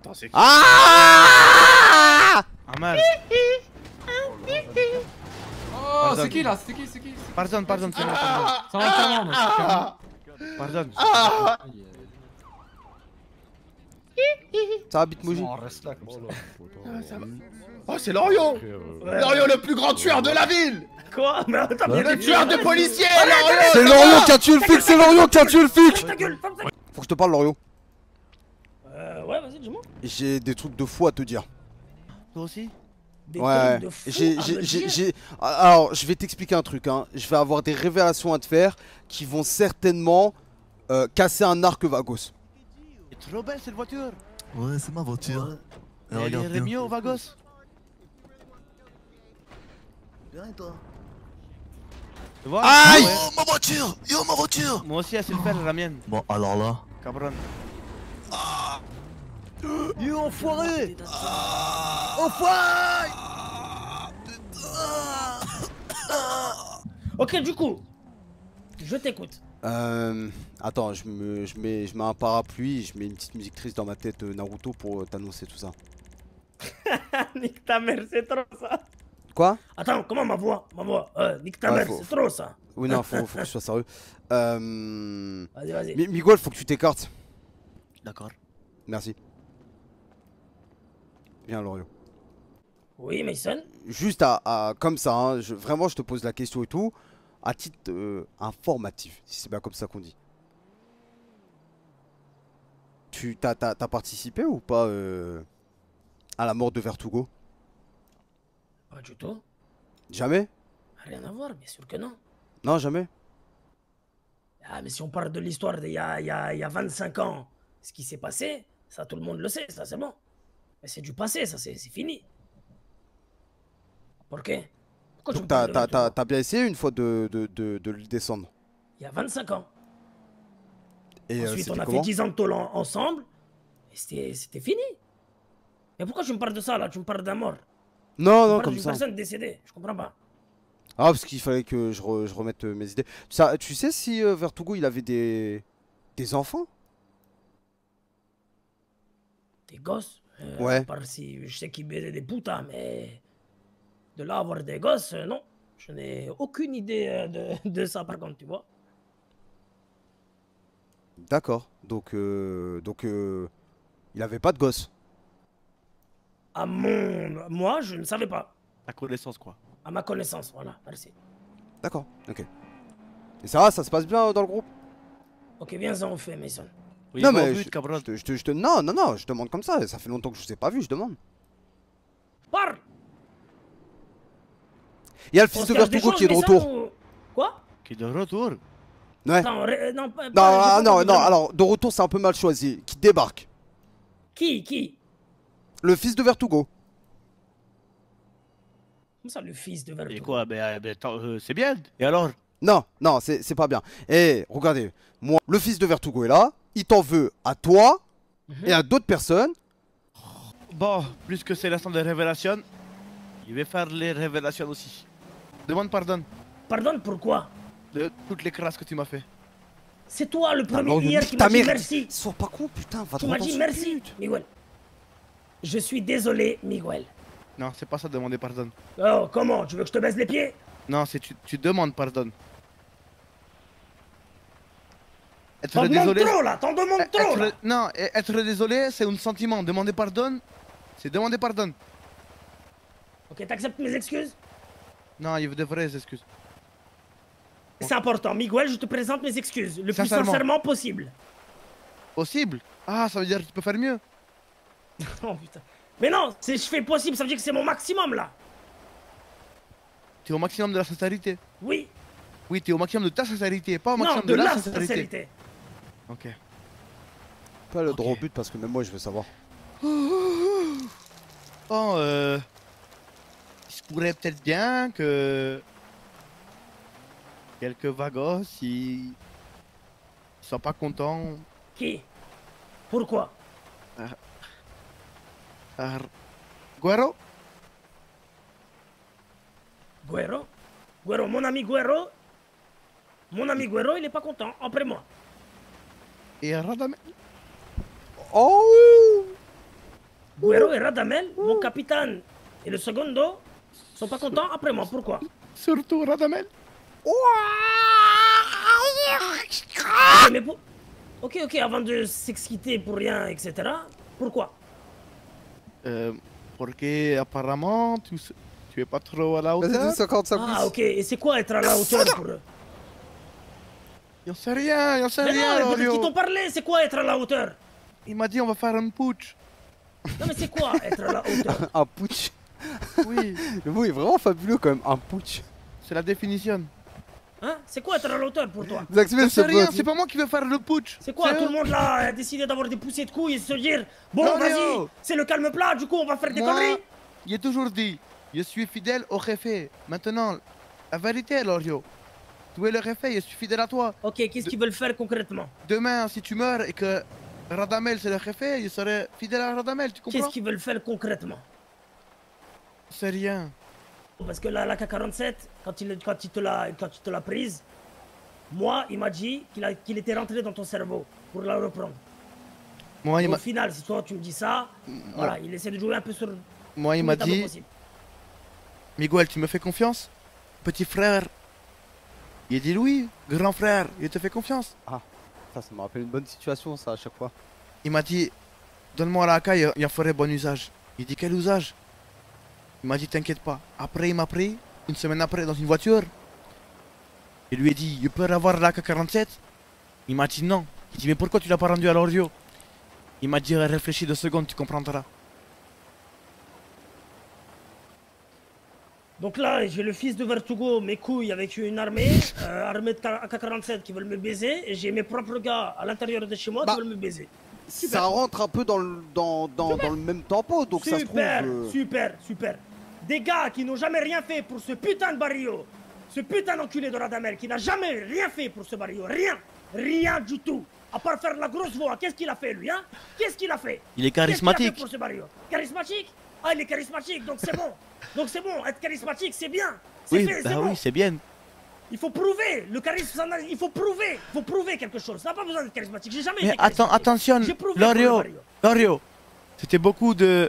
Attends, c'est qui? Ah Ahmad. Oh, c'est qui là? C'est qui? Pardonne, c'est moi, pardonne. C'est un enterrement, donc. Pardonne. Ça va, Bitmoji? On reste là comme ça. Oh, c'est Loriot. Loriot, le plus grand tueur de la ville. Quoi? Mais attends, Le tueur de policiers, Loriot. C'est Loriot qui a tué le flic, c'est Loriot qui a tué le flic! ta gueule, ferme ta gueule. Faut que je te parle, Loriot. Ouais, vas-y, dis-moi. J'ai des trucs de fou à te dire. Toi aussi? Des Ouais, trucs de fou j'ai. à me dire. Alors, je vais t'expliquer un truc, hein. Je vais avoir des révélations à te faire qui vont certainement casser un arc Vagos. C'est trop belle cette voiture. Ouais, c'est ma voiture. Et Elle regarde irait bien. mieux au Vagos. Bien et toi? Voilà. Aïe! Oh, ma voiture! Yo, ma voiture! Moi aussi, elle sait le faire, la mienne. Bon, alors là. Cabron. You enfoiré! Ok, du coup, je t'écoute. Attends, je mets un parapluie, je mets une petite musique triste dans ma tête Naruto pour t'annoncer tout ça. Nique ta mère, c'est trop ça. Quoi? Attends, comment ma voix? Nique ta Ouais, mère, faut- c'est trop ça. Oui, non, faut que je sois sérieux. Vas-y. Miguel, faut que tu t'écartes. D'accord. Merci. Viens, Loriot. Oui, Mason. Juste comme ça, hein, vraiment, je te pose la question et tout, à titre informatif, si c'est bien comme ça qu'on dit. T'as participé ou pas à la mort de Vertugo? Pas du tout. Jamais? Rien à voir, bien sûr que non. Non, jamais. Ah, mais si on parle de l'histoire d'il y a 25 ans, ce qui s'est passé, ça tout le monde le sait, ça c'est bon. Mais c'est du passé, ça c'est fini. Pourquoi tu me Donc parles de Vertugo? t'as bien essayé une fois de le descendre. Il y a 25 ans. Et Ensuite, on c'était a fait comment? 10 ans de tôle ensemble, et c'était fini. Mais pourquoi tu me parles de ça là? Tu me parles d'un mort. Non, Tu me non, parles comme d'une ça. personne décédée, je comprends pas. Ah, parce qu'il fallait que je remette mes idées. Tu sais si Vertugo, il avait des enfants? Des gosses Ouais. À part si je sais qu'il baisait des putas, mais de là à avoir des gosses, non. Je n'ai aucune idée de ça par contre, tu vois. D'accord. Donc, il avait pas de gosse. Moi, je ne savais pas. Ta connaissance, quoi. À ma connaissance, voilà, merci. D'accord, ok. Et ça va, ça se passe bien dans le groupe? Ok, viens-en au fait, Mason. Oui, Non, va au mais but, cabron. non, je demande comme ça fait longtemps que je t'ai pas vu, je demande. Parle. Il y a le On fils se de cache des Vertugo choses, qui est de Mason, retour. ou- Quoi? Qui est de retour. Ouais. Attends, non, Non, j'ai pas non, compris non, vraiment. alors, de retour, c'est un peu mal choisi. Qui débarque? Qui? Le fils de Vertugo. Comment ça, le fils de Et Vertugo? quoi? Attends, c'est bien. Et alors? Non, non, c'est pas bien. Et regardez, moi, le fils de Vertugo est là. Il t'en veut à toi et à d'autres personnes. Bon, puisque c'est l'instant des révélations, je vais faire les révélations aussi. Demande pardon Pardon, pourquoi? de toutes les crasses que tu m'as fait. C'est toi le premier Alors, hier nique qui ta m'a dit mère. merci. Sois pas con, putain, va Tu te m'as rendre dit dans merci, une minute. Miguel. Je suis désolé, Miguel. Non, c'est pas ça demander pardon. Oh, comment? Tu veux que je te baise les pieds? Non, c'est tu demandes pardon. Être T'en demandes désolé. trop là, t'en demandes trop là. Non, être désolé, c'est un sentiment. Demander pardon, c'est demander pardon. Ok, t'acceptes mes excuses? Non, il y a de vraies excuses. C'est important, Miguel, je te présente mes excuses, le plus Sincèrement. sincèrement possible. Possible? Ah, ça veut dire que tu peux faire mieux. Oh putain. Mais non, si je fais possible, ça veut dire que c'est mon maximum là. Tu es au maximum de la sincérité. Oui, Oui, tu es au maximum de ta sincérité, pas au non, maximum de la sincérité. sincérité. Ok. Pas le Ok. droit au but parce que même moi je veux savoir. Bon, il se pourrait peut-être bien que quelques vagos, ils soient pas contents. Qui? Pourquoi? Par Guero? Guerrero? Guerrero, mon ami Guerrero? Mon ami Guerrero, il est pas content, après moi. Et Radamel? Oh! Guerrero et Radamel, mon capitaine et le secondo, sont pas contents après moi. Pourquoi? Surtout Radamel. Ok, mais pour... ok, avant de s'exciter pour rien, etc. Pourquoi? Parce que apparemment tu es pas trop à la Vas-y, hauteur. 55 Ah, ok. Et c'est quoi être à la hauteur pour eux? Y'en sais rien, y'en sais Mais rien, non, mais peut-être Lorio. qu'ils t'ont parlé. C'est quoi être à la hauteur? Il m'a dit on va faire un putsch. Non, mais c'est quoi être à la hauteur? Un putsch. Oui, Le mot est vraiment fabuleux quand même, un putsch. c'est la définition. Hein? C'est quoi être à la hauteur pour toi? Zaxmel, J'en sais c'est rien, pas. c'est pas moi qui vais faire le putsch. C'est quoi? C'est Tout eux. le monde là a décidé d'avoir des poussées de couilles et se dire bon, Non, vas-y, Léo. c'est le calme plat, du coup on va faire des Moi, conneries. j'ai toujours dit, je suis fidèle au jefe. Maintenant, la vérité, Lorio. Tu es le jefe, je suis fidèle à toi. Ok, qu'est-ce qu'ils veulent faire concrètement? Demain, si tu meurs et que Radamel c'est le jefe, je serai fidèle à Radamel, tu comprends? Qu'est-ce qu'ils veulent faire concrètement? C'est rien. Parce que là, la K-47, quand il te l'a prise, moi, il m'a dit qu'il était rentré dans ton cerveau pour la reprendre. Moi, Et il au m'a final, si toi tu me dis ça, voilà, il essaie de jouer un peu sur moi, il tous m'a les tableaux dit, possibles. Miguel, tu me fais confiance? Petit frère. Il dit oui, grand frère, il te fait confiance. Ça me rappelle une bonne situation, ça, à chaque fois. Il m'a dit, donne-moi la AK, il en ferait bon usage. Il dit, quel usage? Il m'a dit, t'inquiète pas. Après, il m'a pris, une semaine après, dans une voiture. Je lui ai dit, je peux avoir la AK-47? Il m'a dit non. Il dit, mais pourquoi tu l'as pas rendu à Lorio? Il m'a dit, réfléchis 2 secondes, tu comprendras. Donc là, j'ai le fils de Vertugo, mes couilles avec une armée, armée de AK-47 qui veulent me baiser, et j'ai mes propres gars à l'intérieur de chez moi Bah, qui veulent me baiser. Ça rentre un peu dans le même tempo, donc ça se trouve. Super, super. Des gars qui n'ont jamais rien fait pour ce putain de barrio, ce putain d'enculé de Radamel qui n'a jamais rien fait pour ce barrio, rien du tout. À part faire la grosse voix, qu'est-ce qu'il a fait lui, hein? Qu'est-ce qu'il a fait? Il est Qu'est-ce qu'il a fait charismatique. pour ce barrio? Charismatique? Ah, il est charismatique, donc c'est bon. Donc c'est bon, être charismatique, c'est bien. C'est Oui, fait, bah c'est bon. oui, c'est bien. Il faut prouver, le charisme, il faut prouver quelque chose. Ça n'a pas besoin d'être charismatique, j'ai jamais Mais été charismatique. attention, J'ai prouvé pour le Lorio, barrio. Lorio. C'était beaucoup de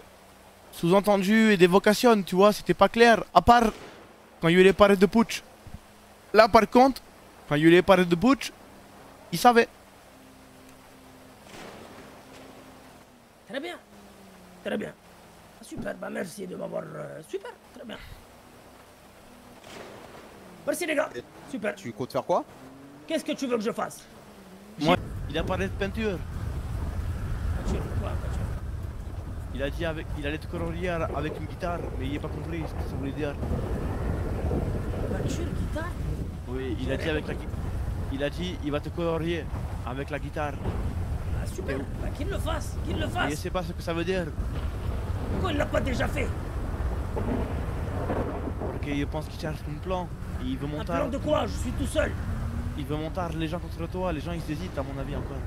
sous-entendus et d'évocations, tu vois, c'était pas clair. À part quand il y a eu les parades de putsch. Là, par contre, quand il y a eu les parades de putsch, il savait. Très bien. Très bien. Ah, super, bah merci de m'avoir... super, très bien. Merci les gars. Super. Tu comptes faire quoi? Qu'est-ce que tu veux que je fasse? Moi, il a parlé de peinture. Peinture, quoi, peinture? Il a dit il allait te colorier avec une guitare, mais il n'a pas compris ce que ça voulait dire. Peinture, guitare? Oui, il a dit avec la guitare. Il a dit il va te colorier avec la guitare. Ah, super. Bah, qu'il le fasse, qu'il le Mais je fasse. sais pas ce que ça veut dire. Pourquoi il l'a pas déjà fait? Parce qu'il pense qu'il cherche un plan. Et il veut Un monter. plan de quoi? Je suis tout seul. Il veut monter les gens contre toi. Les gens ils hésitent à mon avis encore.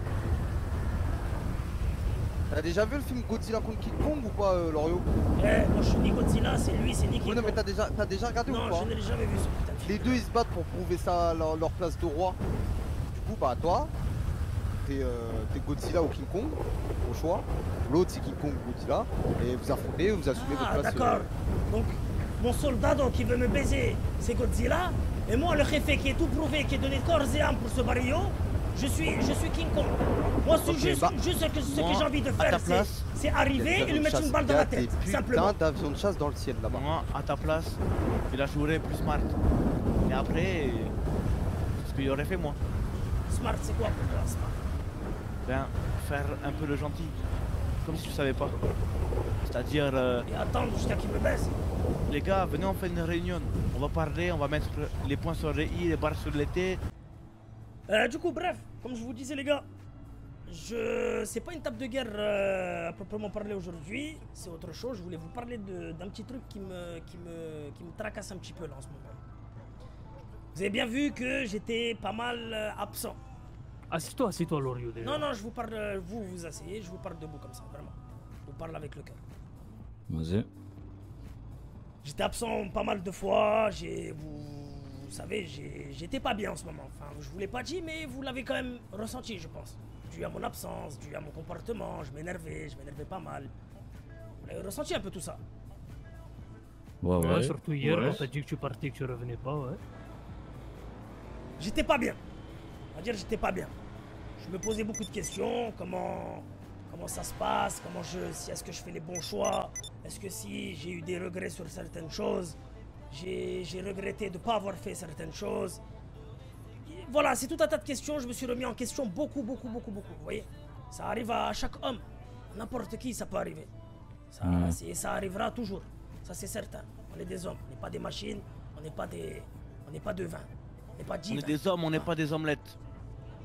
T'as déjà vu le film Godzilla contre King Kong ou pas, Lorio? Eh, moi je suis ni Godzilla, c'est lui, c'est ni King Oui, non, mais Kong. t'as déjà regardé ou Non, pas? je ne l'ai jamais vu ce putain de film. Les deux ils se battent pour prouver ça à leur place de roi. Du coup, bah toi, t'es Godzilla ou King Kong, au choix. L'autre c'est King Kong ou Godzilla. Et vous affrontez, vous assumez votre Ah, place. d'accord. Donc, mon soldat donc, qui veut me baiser, c'est Godzilla. Et moi, le jefe qui est tout prouvé, qui est donné corps et âme pour ce barrio, je suis King Kong. Moi, c'est Ok, juste, bah, ce que moi, j'ai envie de à faire, ta place, c'est arriver et lui mettre une balle dans la tête, simplement. D'avions de chasse dans le ciel là-bas. Moi, à ta place, je la jouerais plus smart. Et après, c'est ce qu'il aurait fait moi. Smart, c'est quoi pour toi, Smart? Ben, faire un peu le gentil. Comme si tu savais pas. C'est-à-dire, Et attendre jusqu'à qu'il me baise. les gars, venez, on fait une réunion. On va parler, on va mettre les points sur les i, les barres sur les t. Du coup, bref, comme je vous disais, les gars, c'est pas une table de guerre à proprement parler aujourd'hui, c'est autre chose. Je voulais vous parler d'un petit truc qui me tracasse un petit peu là en ce moment. Vous avez bien vu que j'étais pas mal absent. Assieds-toi, Lorio, déjà. Non, je vous parle, vous vous asseyez, je vous parle debout comme ça, vraiment. Je vous parle avec le cœur. Vas-y. J'étais absent pas mal de fois, vous savez, j'étais pas bien en ce moment. Enfin, je vous l'ai pas dit, mais vous l'avez quand même ressenti, je pense. Dû à mon absence, dû à mon comportement, je m'énervais pas mal. Vous avez ressenti un peu tout ça. Ouais, surtout hier, quand t'as dit que tu partais, que tu revenais pas, ouais. J'étais pas bien. On va dire j'étais pas bien. Je me posais beaucoup de questions, comment ça se passe, si est-ce que je fais les bons choix, est-ce que si j'ai eu des regrets sur certaines choses, j'ai regretté de ne pas avoir fait certaines choses. Et voilà, c'est tout un tas de questions, je me suis remis en question beaucoup, vous voyez. Ça arrive à chaque homme, n'importe qui ça peut arriver. Ça arrivera toujours, ça c'est certain. On est des hommes, on n'est pas des machines, on n'est pas de vin, on n'est pas divins. On est des hommes, on n'est pas des omelettes.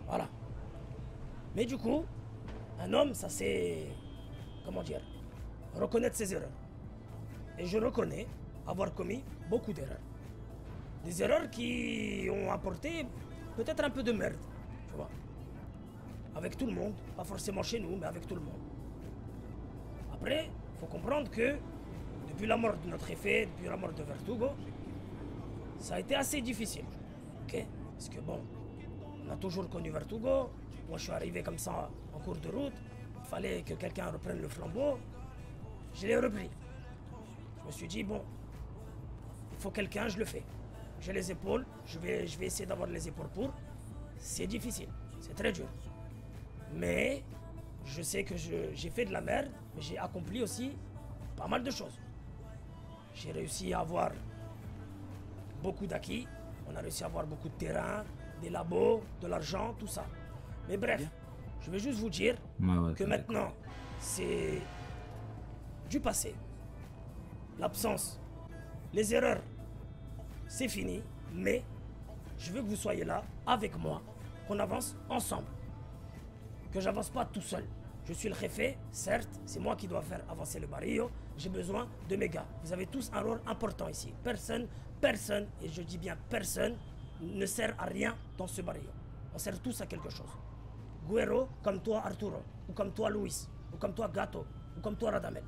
Voilà. Mais du coup, un homme, ça c'est, comment dire, reconnaître ses erreurs. Et je reconnais avoir commis beaucoup d'erreurs. Des erreurs qui ont apporté peut-être un peu de merde, tu vois. Avec tout le monde, pas forcément chez nous, mais avec tout le monde. Après, il faut comprendre que depuis la mort de notre effet, depuis la mort de Vertugo, ça a été assez difficile. Ok? Parce que bon, on a toujours connu Vertugo. Moi, je suis arrivé comme ça en cours de route. Il fallait que quelqu'un reprenne le flambeau. Je l'ai repris. Je me suis dit, bon, il faut quelqu'un, je le fais. J'ai les épaules, je vais essayer d'avoir les épaules pour. C'est difficile, c'est très dur. Mais je sais que j'ai fait de la merde, mais j'ai accompli aussi pas mal de choses. J'ai réussi à avoir beaucoup d'acquis. On a réussi à avoir beaucoup de terrain, des labos, de l'argent, tout ça. Mais bref, je vais juste vous dire que maintenant, c'est du passé. L'absence, les erreurs, c'est fini. Mais je veux que vous soyez là, avec moi, qu'on avance ensemble. Que j'avance pas tout seul. Je suis le jefe, certes, c'est moi qui dois faire avancer le barrio. J'ai besoin de mes gars. Vous avez tous un rôle important ici. Personne, et je dis bien personne, ne sert à rien dans ce barrio. On sert tous à quelque chose. Guerrero, comme toi Arturo, ou comme toi Luis, ou comme toi Gato, ou comme toi Radamel.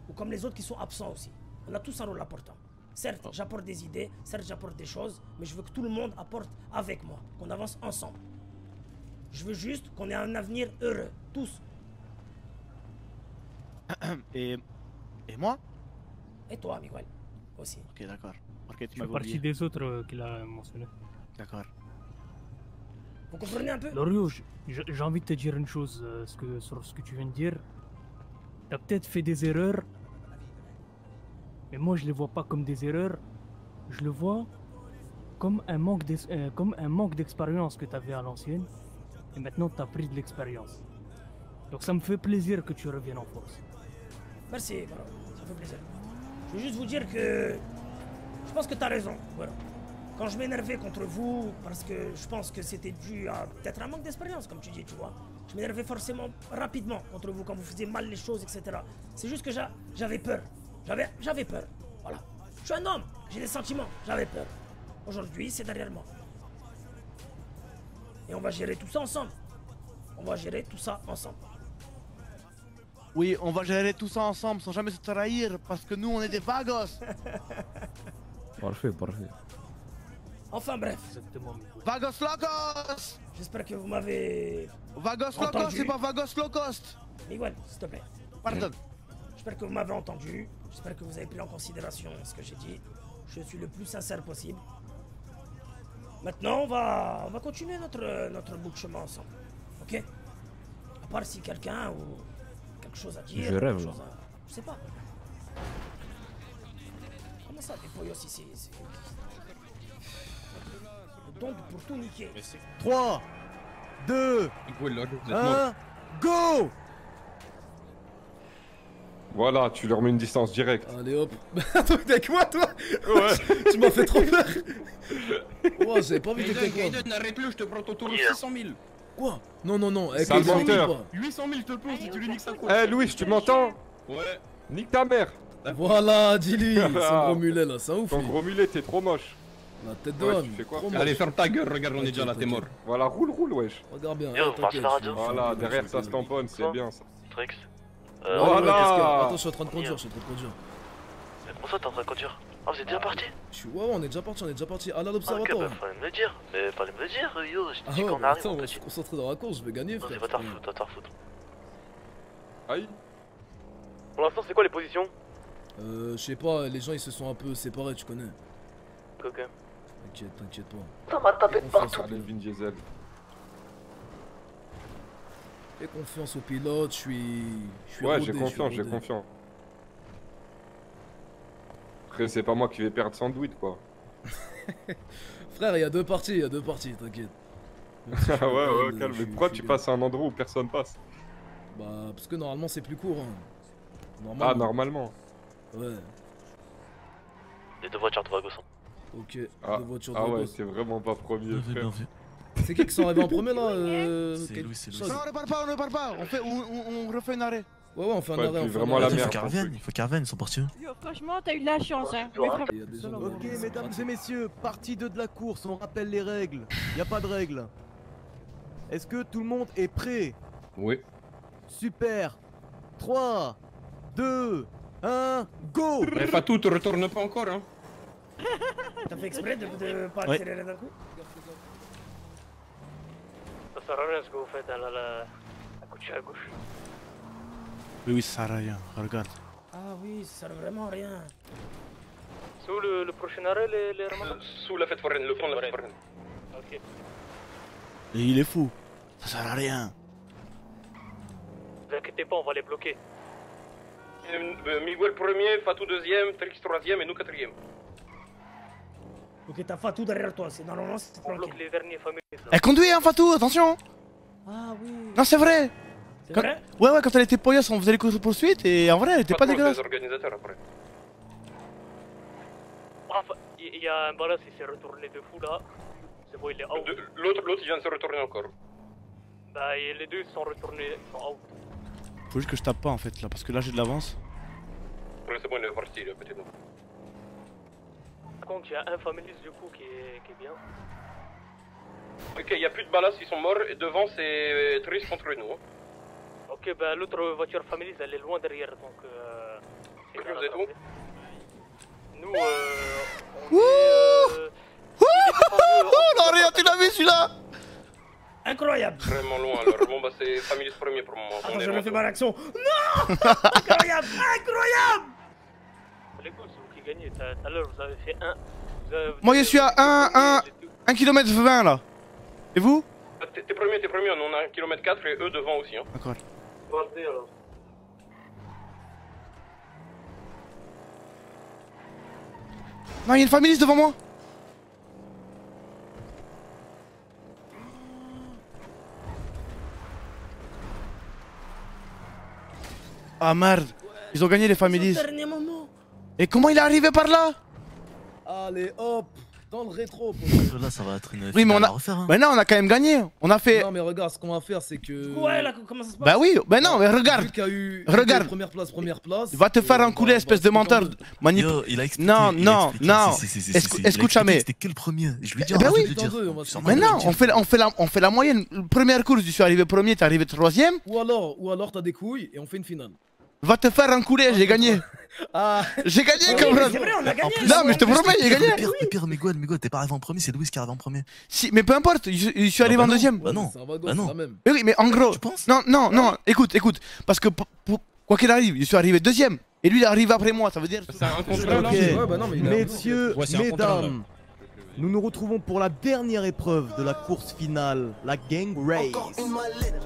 Ou comme les autres qui sont absents aussi. On a tous un rôle important. Certes, j'apporte des idées, certes, j'apporte des choses, mais je veux que tout le monde apporte avec moi, qu'on avance ensemble. Je veux juste qu'on ait un avenir heureux, tous. Et moi? Et toi, Miguel, aussi. Ok, d'accord. Ok, tu Tu m'as fais partie oublié. des autres qu'il a mentionné. D'accord. Vous comprenez un peu? Lorio, j'ai envie de te dire une chose sur ce que tu viens de dire. T'as peut-être fait des erreurs, mais moi je les vois pas comme des erreurs. Je le vois comme un manque d'expérience que tu avais à l'ancienne. Et maintenant tu as pris de l'expérience. Donc ça me fait plaisir que tu reviennes en force. Merci, voilà, ça fait plaisir. Je veux juste vous dire que je pense que tu as raison. Voilà. Quand je m'énervais contre vous, parce que je pense que c'était dû à peut-être un manque d'expérience, comme tu dis, tu vois. Je m'énervais forcément rapidement contre vous quand vous faisiez mal les choses, etc. C'est juste que j'avais peur. J'avais peur. Voilà. Je suis un homme, j'ai des sentiments, j'avais peur. Aujourd'hui, c'est derrière moi. Et on va gérer tout ça ensemble. On va gérer tout ça ensemble. Oui, on va gérer tout ça ensemble sans jamais se trahir parce que nous on est des vagos. Parfait. Enfin bref. Exactement. Vagos locos. J'espère que vous m'avez... Vagos locos, c'est pas vagos low cost. Miguel, s'il te plaît. Pardon. J'espère que vous m'avez entendu. J'espère que vous avez pris en considération ce que j'ai dit. Je suis le plus sincère possible. Maintenant, on va continuer notre bout de chemin ensemble. Ok? À part si quelqu'un ou quelque chose à dire. Je rêve là. Je sais pas. Comment ça, des poyos ici? Le don pour tout niquer. 3, 2, Miguel, là, vous êtes 1, go! Voilà, tu leur mets une distance directe. Allez hop. Attends, t'es avec moi toi? Ouais. Tu m'as fait trop peur. Oh, j'avais pas envie d'être avec moi. Gaiden, arrête-le, je te prends ton tour de 600 000. Quoi? Non, avec Sale les gens, menteur. pas. 800 000 te pose si tu lui niques sa course. Eh Louis, tu m'entends? Ouais. Nique ta mère. Voilà, dis-lui, son gros mulet là, c'est un ouf. Ton lui. gros mulet, t'es trop moche. La tête Ouais, d'homme. tu fais quoi? trop moche. Allez, ferme ta gueule, regarde, on est déjà là, t'es mort. Voilà, roule, wesh. Regarde bien. Yo, hein, marche t'inquiète, la radio. je vais Voilà, faire derrière quelque ça chose. se tamponne, c'est bien ça. Trix. Voilà. Attends, je suis en train de conduire, Comment ça, t'es en train de conduire? Ah, vous êtes déjà parti? Ouais, on est déjà parti. Allez à Ah, ok, l'observatoire. bah fallait me le dire. Mais fallait me le dire, yo. Je Ah dis ouais, qu'on bah arrive, attends, on moi te je suis dit. concentré dans la course, je vais gagner Vas-y, frère. va t'en refoutre, va t'en refoutre. Aïe. Pour l'instant, c'est quoi les positions? Je sais pas, les gens ils se sont un peu séparés, tu connais. Ok. T'inquiète, t'inquiète pas. Ça m'a tapé de partout. Appelle Vin Diesel. Fais confiance au pilote, je suis Ouais, rodé, j'ai je confiance, suis j'ai rodé. confiance. Après, c'est pas moi qui vais perdre Sandwich, quoi. Frère, il y a deux parties, t'inquiète. Même si je suis Ah ouais, rebelle, ouais, calme. je Mais suis- pourquoi je tu suis passes à un endroit où personne passe? Bah, parce que normalement c'est plus court. Hein. Ah, normalement. Ouais, Les deux voitures, toi, Gosson. ok. Ah, Deux voitures ah de ouais, gosse. t'es vraiment pas premier, Bien vu, frère. bien vu. C'est qui sont arrivés en premier là C'est Louis, c'est Louis. Non, on repart pas, on repart pas. On refait un arrêt. Ouais, on fait un Ouais, arrêt, puis on fait un vraiment arrêt. la Il merde. faut qu'ils reviennent, il faut qu'ils reviennent, ils sont partis où? Yo, franchement, t'as eu de la chance, hein. Il y a des gens Ok, dans- mesdames et messieurs, partie 2 de la course, on rappelle les règles. Y a pas de règles. Est-ce que tout le monde est prêt? Oui. Super. 3, 2, 1, go! Mais Fatou, te retourne pas encore, hein. T'as fait exprès de pas Ouais. accélérer d'un coup? Ça sert à rien ce que vous faites, hein, là, la couture à gauche. Oui, ça sert à rien, regarde. Ah oui, ça sert vraiment à rien. Sous le prochain arrêt, les ramadans? Sous la fête foraine, le fond de la fête foraine. Ok. Et il est fou. Ça sert à rien. Vous inquiétez pas, on va les bloquer. Miguel premier, Fatou deuxième, Trix troisième et nous quatrième. Ok, t'as Fatou derrière toi, c'est normalement c'est On bloque tranquille. les derniers familles. Elle conduit, hein, Fatou, attention. Ah oui. Non, c'est vrai. C'est Quand- vrai? Ouais, quand elle était poillasse, on faisait les courses poursuites et en vrai, elle était pas dégueulasse. Les organisateurs après. Bref, il y a un balance, il s'est retourné de fou là. C'est bon, il est out. L'autre, il vient de se retourner encore. Bah, et les deux sont retournés, ils sont out. Faut juste que je tape pas en fait là, parce que là j'ai de l'avance. Ouais, c'est bon, il est parti, là, peut-être. Par contre, il y a un familiste du coup qui est bien. Ok, il y a plus de ballast, ils sont morts, et devant c'est Trix contre nous. Hein. Ok, bah l'autre voiture familiste elle est loin derrière donc. c'est Ok, bien vous êtes rattrapé. Nous, on Wouh est. Oh non, rien, tu l'as vu celui-là? Incroyable. Vraiment loin, alors bon, bah c'est Familis premier pour le moment. Attends, je refais ma réaction. Non. Incroyable, incroyable. Les gars, c'est vous qui gagnez. Tout à l'heure, vous avez fait 1. Moi je suis à 1 km 20 là. Et vous? T'es premier, on a 1 km 4 et eux devant aussi. Hein. D'accord. Partez alors. Non, il y a une familiste devant moi. Ah merde, ils ont gagné les families. Dernier moment. Et comment il est arrivé par là? Allez hop, dans le rétro. Là, ça va être une Oui, mais on finale a. à refaire. Hein. Mais non, on a quand même gagné. On a fait. Non mais regarde, ce qu'on va faire c'est que... Ouais, là, comment ça se passe? Bah oui, bah non, mais regarde. Vu qu'il y a eu Regarde. première place. Va te faire enculer, espèce de menteur. Yo, il a expliqué. Non, il a non, expliqué. non. Si, Écoute il a expliqué jamais. que C'était que le premier. Je lui ai dit, Eh ben arrête oui. de le dire. Dans deux, on va C'est se- Mais normal non, de le dire. on fait la moyenne. Première course, je suis arrivé premier, t'es arrivé troisième. Ou alors t'as des couilles et on fait une finale. Va te faire enculer, j'ai gagné. Ah, J'ai gagné, Ah oui, cabrón. mais c'est vrai, on a En gagné. plus- Non, mais je te promets, il a gagné. Le pire, Miguel, t'es pas arrivé en premier, c'est Louis qui est arrivé en premier. Si, mais peu importe, je suis arrivé bah en non. deuxième. Bah non. C'est un wagon, Bah non. c'est la même. Mais oui, mais en gros. Tu penses? Non, non, non, écoute, parce que quoi qu'il arrive, je suis arrivé deuxième. Et lui, il est arrivé après moi, ça veut dire. C'est un contrat là. Ok, Ouais, bah non, mais il a- messieurs, Ouais, c'est un contrat, mesdames, nous nous retrouvons pour la dernière épreuve de la course finale, la Gang Race.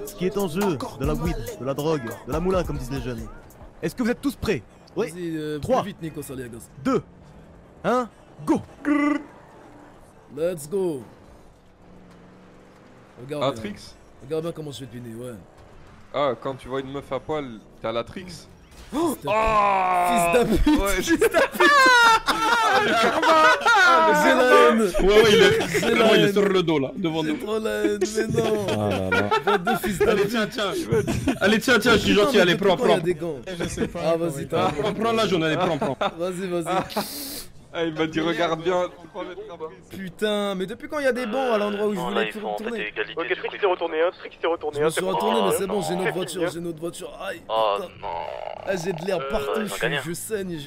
Ce qui est en jeu, de la weed, de la drogue, de la moula comme disent les jeunes. Est-ce que vous êtes tous prêts? Oui. Vas-y, 3. plus vite Nico Saliagas. 2, 1, go! Let's go. Regarde Ah, bien. Trix? Regarde bien comment je vais deviner, ouais. Ah, quand tu vois une meuf à poil, t'as la Trix? Fils de pute. Ouais, J'ai la haine. Ouais, il est. J'ai Vraiment, la il est haine. sur le dos là, devant C'est nous. trop la haine, mais non. Ah là là. Bande de fils de Allez, pute. tiens. Allez, tiens, je suis Putain, gentil, mais allez, depuis prends. quand il y a des gants. Ah, vas-y, t'as. Prends la jaune, allez, prends. Vas-y. Ah, il m'a dit regarde bien. Putain, mais depuis quand il y a des bancs à l'endroit où je Non, là, voulais ils font en fait tourner? égalité. Ok, Trix s'est retourné, Trix s'est retourné. Je me suis retourné, mais c'est bon, j'ai non. une autre voiture, Aïe, Oh putain. non. Ah, j'ai de l'air partout, ils ont gagné. je saigne.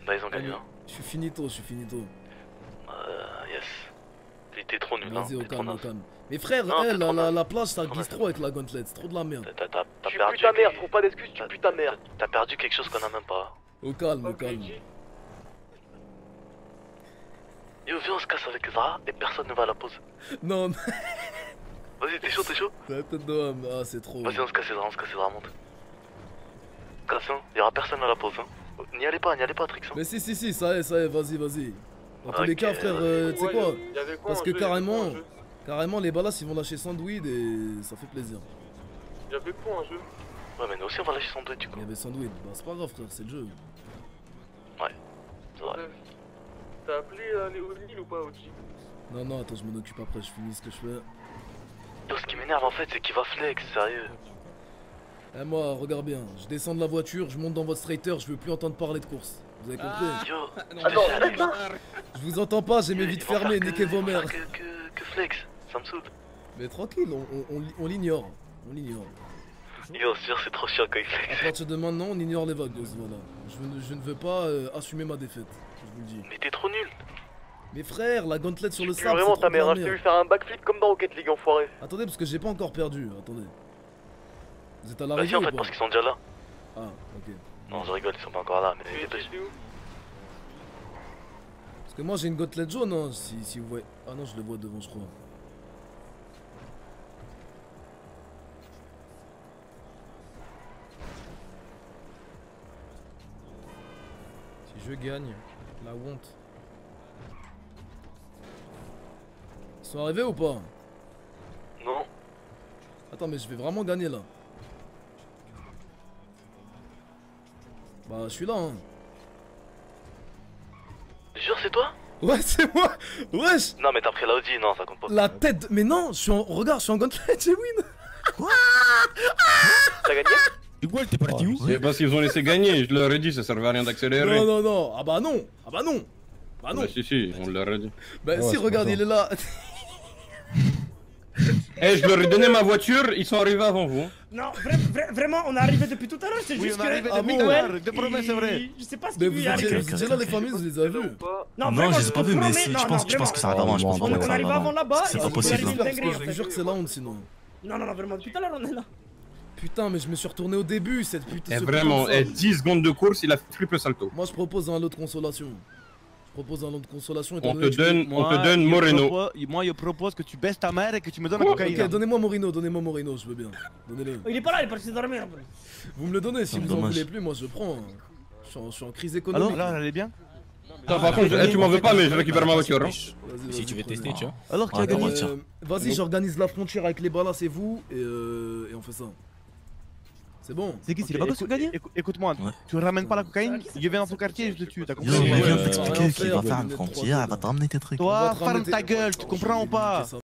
Bah, ils ont gagné, hein. Je suis finito. Yes. t'es trop nul. Vas-y, au T'es trop calme, au naze. calme. Mais frère, Non, t'es trop naze. la plage, ça glisse trop avec la gauntlet. C'est trop de la merde. T'as Tu perdu. pues ta mère, trouve pas d'excuses, tu pues ta mère. T'as perdu quelque chose qu'on a même pas. Au calme, au calme. Yo, viens, on se casse avec Zara et personne ne va à la pause. Non, Vas-y, t'es chaud, t'es chaud? la tête d'homme, ah, c'est trop. Vas-y, on se casse Zara, monte. Casse, hein. Y'aura personne à la pause, hein. N'y allez pas, Trix. Hein. Mais si, ça y est, vas-y. Dans tous les cas, frère, tu sais quoi? Parce que carrément, les balas ils vont lâcher Sandweed et ça fait plaisir. Y'avait quoi un jeu? Ouais, mais nous aussi on va lâcher Sandweed, du coup. Il y avait Sandweed, bah c'est pas grave, frère, c'est le jeu. Ouais, c'est vrai. T'as appelé les O'Neill ou pas, Oji? Non, attends, je m'en occupe après, je finis ce que je fais. Yo, ce qui m'énerve en fait, c'est qu'il va flex, sérieux. Eh, moi, regarde bien, je descends de la voiture, je monte dans votre straighter, je veux plus entendre parler de course. Vous avez compris? Yo, Je vous entends pas, j'ai mes vides fermées, niquez vos mères. Que flex, ça me saoule. Mais tranquille, on l'ignore. Yo, sûr, c'est trop chiant quand il flex. À partir de maintenant, on ignore les vagues, voilà. Je ne veux pas assumer ma défaite, je vous le dis. Mais t'es trop nul. Mais frère, la gauntlet sur le Tu pues sable, vraiment c'est ta trop de la mère, je t'ai merde. vu faire un backflip comme dans Rocket League, enfoiré. Attendez, parce que j'ai pas encore perdu, attendez. Vous êtes à Vas-y, l'arrivée en ou fait, pas? parce qu'ils sont déjà là. Ah, ok. Non, je rigole, ils sont pas encore là, mais dépêche. Parce que moi j'ai une gauntlet jaune, hein, si vous voyez. Ah non, je le vois devant, je crois. Si je gagne, la honte. Ils sont arrivés ou pas? Non. Attends, mais je vais vraiment gagner là. Bah, je suis là, hein. Jure, c'est toi? Ouais, c'est moi. Wesh. Non, mais t'as pris la Audi, non, ça compte pas. La tête. Mais non, regarde, je suis en gauntlet, j'ai win. T'as gagné? Du coup, elle t'es parti où? C'est parce qu'ils ont laissé gagner, je leur ai dit, ça servait à rien d'accélérer. Non. Ah bah non. Bah non. Bah si, on leur a dit. Bah si, regarde, il est là. Eh, je leur ai donné ma voiture, ils sont arrivés avant vous. Non, vraiment, on est arrivé depuis tout à l'heure, c'est juste on est arrivé que... depuis tout à l'heure, de promesse, c'est vrai. Je sais pas ce Mais qui vous lui est arrivé. étiez là, les familles, vous les avez vus? Non, Non, je les ai pas vus, mais je pense que ça arrive avant. Je pense On vraiment que est ça arrive arrivé avant avant. là-bas, C'est et pas on est possible. arrivé hein. une Parce que dinguerie, je en vous fait. jure que c'est la honte sinon. Non, vraiment, depuis tout à l'heure, on est là. Putain, mais je me suis retourné au début, cette putain. Et ce vraiment, putain de sale. 10 secondes de course, il a fait triple salto. Moi, je propose un lot de consolation. étant On donné te que tu- donne Moreno. Moi, je propose que tu baisses ta mère et que tu me donnes la cocaïne. Ok, donnez-moi Moreno, je veux bien. Donnez-le. Il est pas là, il est parti dormir. Vous me le donnez, si Non, vous en dommage. voulez plus, moi je prends. Je suis en crise Alors, économique. là, elle est bien. Par contre, tu m'en veux pas, mais je récupère ma voiture. Hein. Si tu veux tester, tu vois. Alors, qui a Ouais, gagné tiens. Vas-y, j'organise la frontière avec les balas et vous, et on fait ça. C'est bon. C'est qui? C'est les Bagos qui ont gagné? Écoute-moi, Ouais. tu ramènes pas la cocaïne, je viens dans ton quartier et je te tue, t'as Yo, compris? mais viens ouais, t'expliquer rien qu'il va faire, faire une vous êtes frontière, elle va te ramener tes trucs. Toi, On va te ferme ramener ta tes- gueule, tu comprends ou pas? Ok, ça